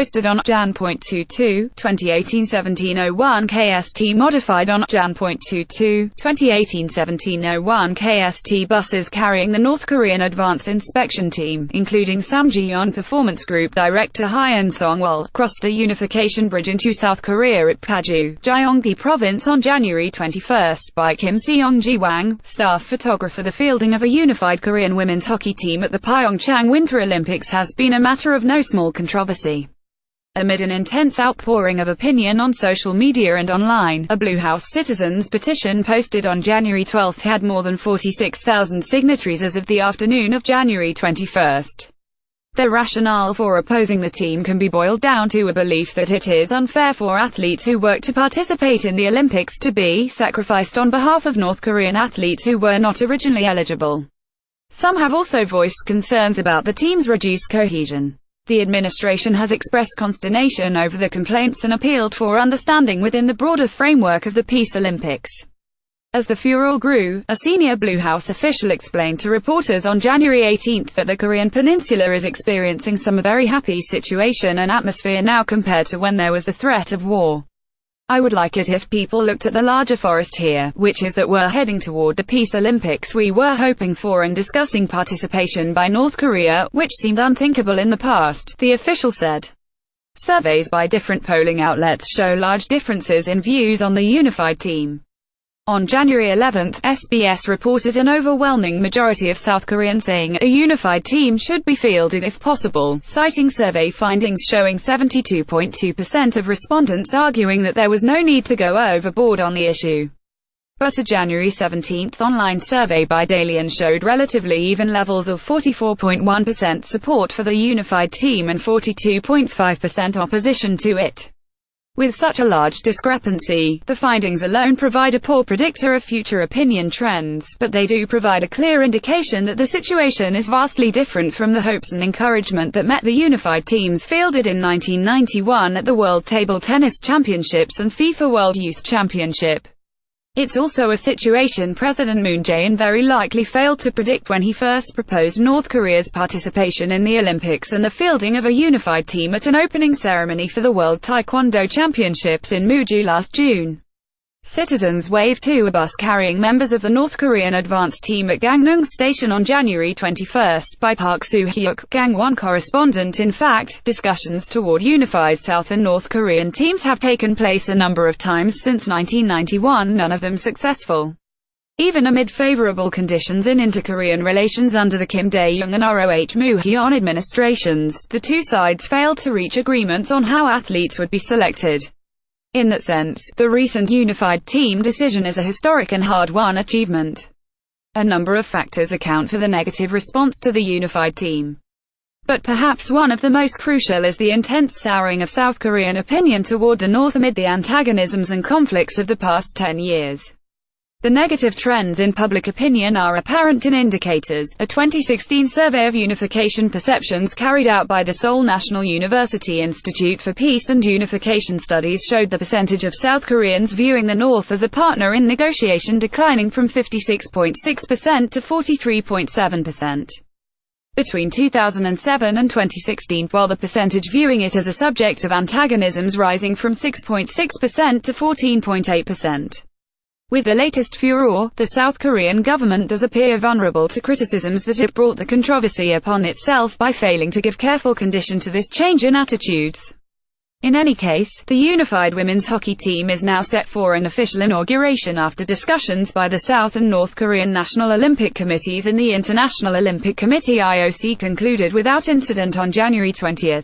posted on Jan.22, 2018-1701 KST modified on Jan.22, 2018-1701 KST buses carrying the North Korean Advance Inspection Team, including Samjiyon Performance Group Director Hyun Song-wol, crossed the Unification Bridge into South Korea at Paju, Gyeonggi Province on January 21 by Kim Seong-ji Wang, staff photographer. The fielding of a unified Korean women's hockey team at the Pyeongchang Winter Olympics has been a matter of no small controversy. Amid an intense outpouring of opinion on social media and online, a Blue House citizens petition posted on January 12 had more than 46,000 signatories as of the afternoon of January 21. The rationale for opposing the team can be boiled down to a belief that it is unfair for athletes who work to participate in the Olympics to be sacrificed on behalf of North Korean athletes who were not originally eligible. Some have also voiced concerns about the team's reduced cohesion. The administration has expressed consternation over the complaints and appealed for understanding within the broader framework of the Peace Olympics. As the furor grew, a senior Blue House official explained to reporters on January 18 that the Korean peninsula is experiencing some very happy situation and atmosphere now compared to when there was the threat of war. I would like it if people looked at the larger forest here, which is that we're heading toward the Peace Olympics we were hoping for and discussing participation by North Korea, which seemed unthinkable in the past, the official said. Surveys by different polling outlets show large differences in views on the unified team. On January 11, SBS reported an overwhelming majority of South Koreans saying a unified team should be fielded if possible, citing survey findings showing 72.2% of respondents arguing that there was no need to go overboard on the issue. But a January 17 online survey by Dalian showed relatively even levels of 44.1% support for the unified team and 42.5% opposition to it. With such a large discrepancy, the findings alone provide a poor predictor of future opinion trends, but they do provide a clear indication that the situation is vastly different from the hopes and encouragement that met the unified teams fielded in 1991 at the World Table Tennis Championships and FIFA World Youth Championship. It's also a situation President Moon Jae-in very likely failed to predict when he first proposed North Korea's participation in the Olympics and the fielding of a unified team at an opening ceremony for the World Taekwondo Championships in Muju last June. Citizens waved to a bus carrying members of the North Korean advance team at Gangneung Station on January 21 by Park Soo-hyuk, Gangwon correspondent. In fact, discussions toward unified South and North Korean teams have taken place a number of times since 1991, none of them successful. Even amid favorable conditions in inter-Korean relations under the Kim Dae-jung and ROH Moo-hyun administrations, the two sides failed to reach agreements on how athletes would be selected. In that sense, the recent unified team decision is a historic and hard-won achievement. A number of factors account for the negative response to the unified team. But perhaps one of the most crucial is the intense souring of South Korean opinion toward the North amid the antagonisms and conflicts of the past 10 years. The negative trends in public opinion are apparent in indicators. A 2016 survey of unification perceptions carried out by the Seoul National University Institute for Peace and Unification Studies showed the percentage of South Koreans viewing the North as a partner in negotiation declining from 56.6% to 43.7%. Between 2007 and 2016, while the percentage viewing it as a subject of antagonisms rising from 6.6% to 14.8%. With the latest furor, the South Korean government does appear vulnerable to criticisms that it brought the controversy upon itself by failing to give careful consideration to this change in attitudes. In any case, the unified women's hockey team is now set for an official inauguration after discussions by the South and North Korean National Olympic Committees and the International Olympic Committee (IOC) concluded without incident on January 20.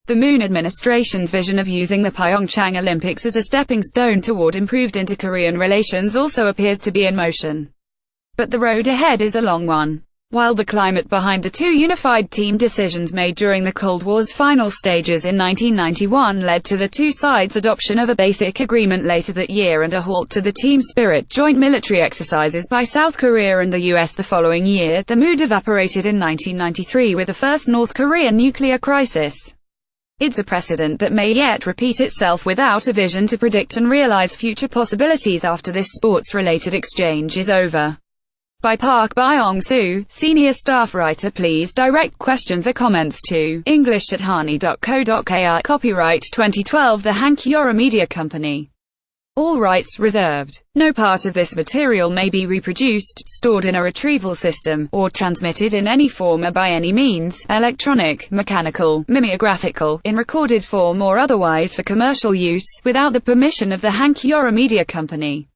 The Moon administration's vision of using the Pyeongchang Olympics as a stepping stone toward improved inter-Korean relations also appears to be in motion. But the road ahead is a long one. While the climate behind the two unified team decisions made during the Cold War's final stages in 1991 led to the two sides' adoption of a basic agreement later that year and a halt to the Team Spirit joint military exercises by South Korea and the US the following year, the mood evaporated in 1993 with the first North Korean nuclear crisis. It's a precedent that may yet repeat itself without a vision to predict and realize future possibilities after this sports-related exchange is over. By Park Byong-soo, Senior Staff Writer. Please direct questions or comments to english@hani.co.kr. Copyright 2012 The Hank Yora Media Company. All rights reserved. No part of this material may be reproduced, stored in a retrieval system, or transmitted in any form or by any means, electronic, mechanical, mimeographical, in recorded form or otherwise for commercial use, without the permission of the Hank Yora Media Company.